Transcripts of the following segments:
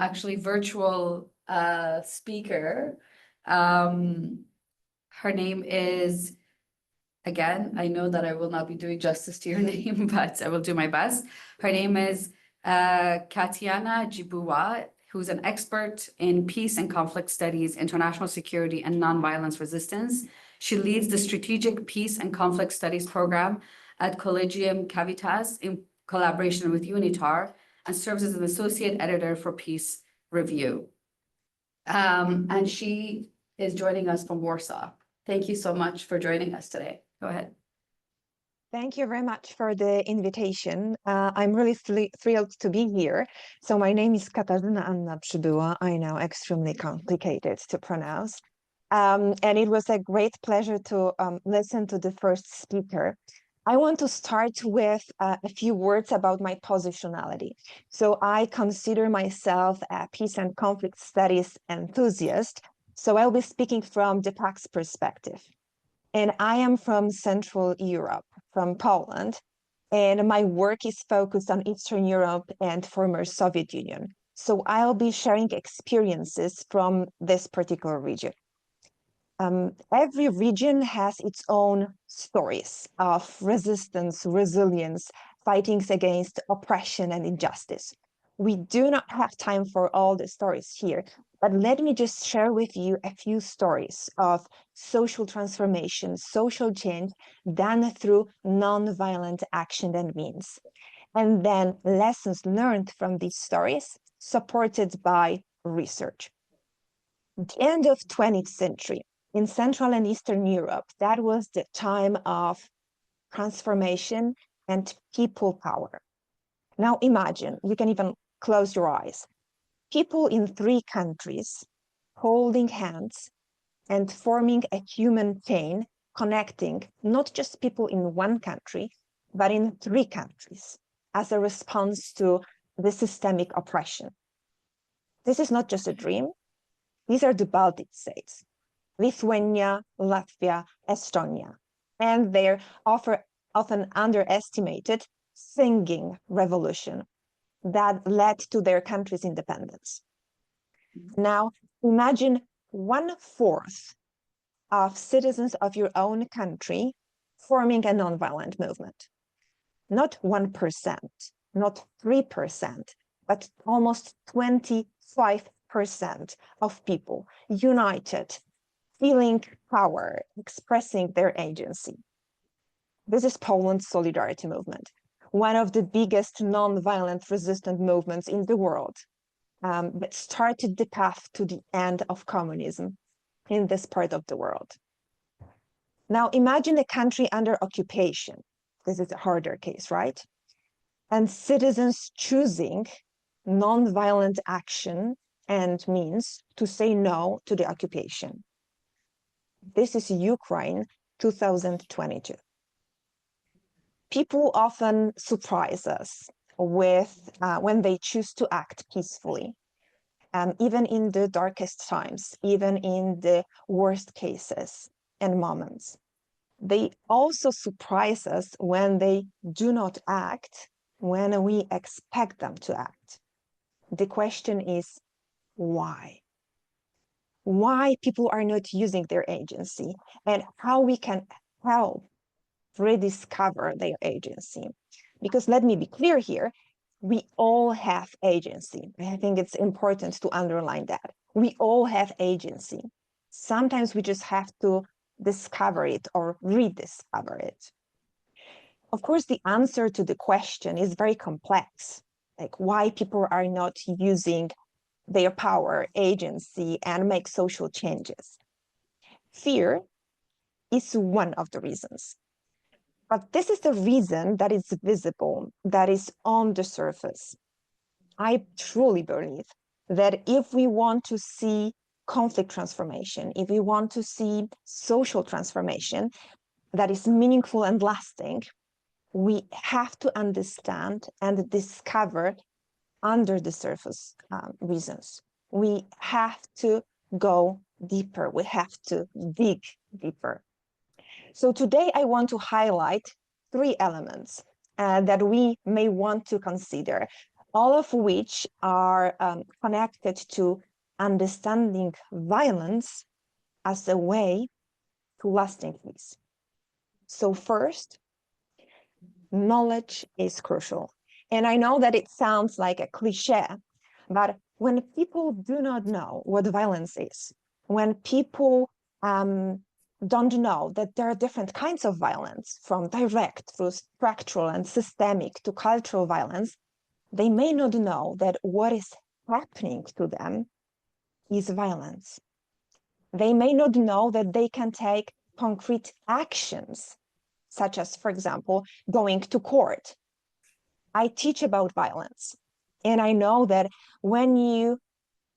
actually virtual speaker. Her name is, again, I know that I will not be doing justice to your name, but I will do my best. Her name is Katarzyna Przybyła, who's an expert in peace and conflict studies, international security, and nonviolence resistance. She leads the Strategic Peace and Conflict Studies program at Collegium Cavitas in collaboration with UNITAR, and serves as an associate editor for Peace Review. And she is joining us from Warsaw. Thank you so much for joining us today. Go ahead. Thank you very much for the invitation. I'm really thrilled to be here. So my name is Katarzyna Anna Przybyła. I know, extremely complicated to pronounce. And it was a great pleasure to listen to the first speaker. I want to start with a few words about my positionality. So I consider myself a peace and conflict studies enthusiast. So I'll be speaking from the PAC's perspective. And I am from Central Europe, from Poland, and my work is focused on Eastern Europe and former Soviet Union. So I'll be sharing experiences from this particular region. Every region has its own stories of resistance, resilience, fighting against oppression and injustice. We do not have time for all the stories here, but let me just share with you a few stories of social transformation, social change done through non-violent action and means. And then lessons learned from these stories, supported by research. At the end of 20th century, in Central and Eastern Europe, that was the time of transformation and people power. Now imagine, you can even close your eyes, people in 3 countries holding hands and forming a human chain, connecting not just people in 1 country, but in 3 countries as a response to the systemic oppression. This is not just a dream. These are the Baltic states, Lithuania, Latvia, Estonia, and their often underestimated singing revolution that led to their country's independence. Now, imagine 1/4 of citizens of your own country forming a nonviolent movement. Not 1%, not 3%, but almost 25% of people united, feeling power, expressing their agency. This is Poland's Solidarity Movement, one of the biggest non-violent resistant movements in the world, that started the path to the end of communism in this part of the world. Now imagine a country under occupation. This is a harder case, right? And citizens choosing non-violent action and means to say no to the occupation. This is Ukraine, 2022. People often surprise us with when they choose to act peacefully, even in the darkest times, even in the worst cases and moments. They also surprise us when they do not act when we expect them to act. The question is, why? Why people are not using their agency, and how we can help rediscover their agency. Because let me be clear here, we all have agency. I think it's important to underline that. We all have agency. Sometimes we just have to discover it or rediscover it. Of course, the answer to the question is very complex, like why people are not using their power, agency, and make social changes. Fear is one of the reasons. But this is the reason that is visible, that is on the surface. I truly believe that if we want to see conflict transformation, if we want to see social transformation that is meaningful and lasting, we have to understand and discover under the surface reasons. We have to go deeper. We have to dig deeper. So today I want to highlight 3 elements that we may want to consider all of which are connected to understanding violence as a way to lasting peace. So first, knowledge is crucial. And I know that it sounds like a cliche, but when people do not know what violence is, when people don't know that there are different kinds of violence, from direct through structural and systemic to cultural violence, they may not know that what is happening to them is violence. They may not know that they can take concrete actions, such as, for example, going to court. I teach about violence, and I know that when you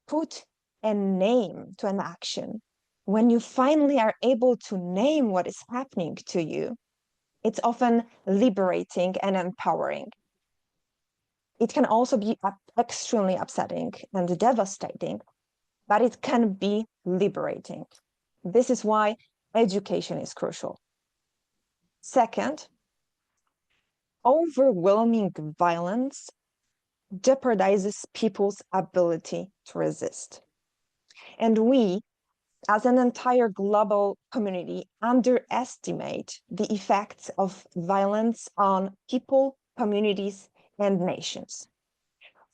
put a name to an action, when you finally are able to name what is happening to you, it's often liberating and empowering. It can also be extremely upsetting and devastating, but it can be liberating. This is why education is crucial. Second, overwhelming violence jeopardizes people's ability to resist. And we, as an entire global community, underestimate the effects of violence on people, communities, and nations.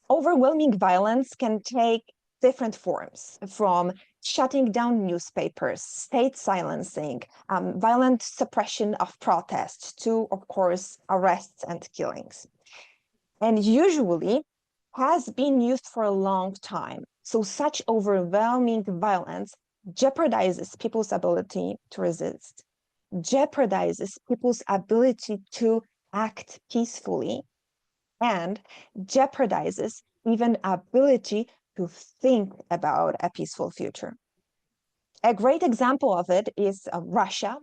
Overwhelming violence can take different forms, from shutting down newspapers, state silencing, violent suppression of protests, to, of course, arrests and killings. And usually has been used for a long time. So such overwhelming violence jeopardizes people's ability to resist, jeopardizes people's ability to act peacefully, and jeopardizes even ability to think about a peaceful future. A great example of it is Russia,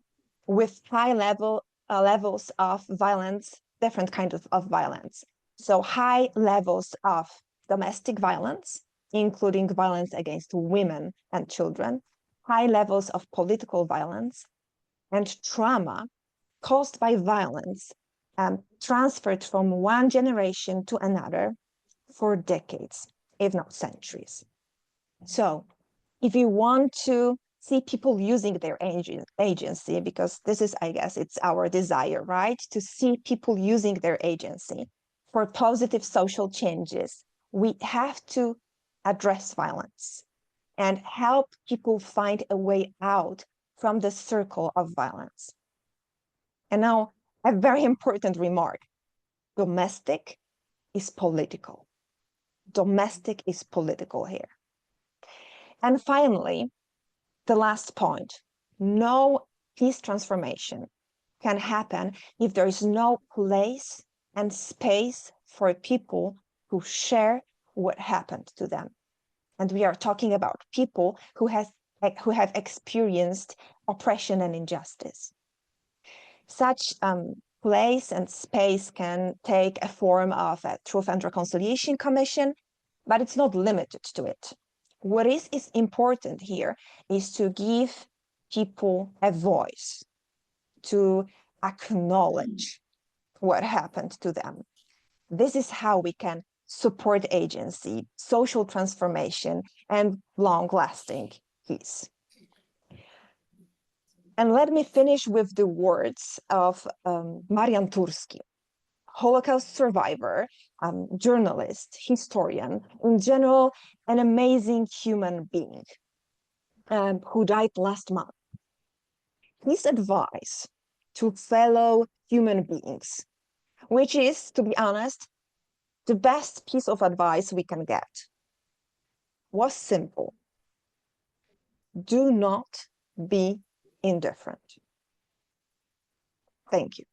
with high levels of violence, different kinds of violence. So high levels of domestic violence, including violence against women and children, high levels of political violence, and trauma caused by violence transferred from one generation to another for decades, if not centuries. So if you want to see people using their agency, because this is, I guess, it's our desire, right? To see people using their agency for positive social changes, we have to address violence and help people find a way out from the circle of violence. And now, a very important remark: domestic is political. Domestic is political here. And finally, the last point: no peace transformation can happen if there is no place and space for people who share what happened to them. And we are talking about people who have experienced oppression and injustice. Such place and space can take a form of a Truth and Reconciliation Commission, but it's not limited to it. What is important here is to give people a voice, to acknowledge what happened to them. This is how we can support agency, social transformation, and long-lasting peace. And let me finish with the words of Marian Turski, Holocaust survivor, journalist, historian, in general, an amazing human being who died last month. His advice to fellow human beings, which is, to be honest, the best piece of advice we can get, was simple: do not be indifferent. Thank you.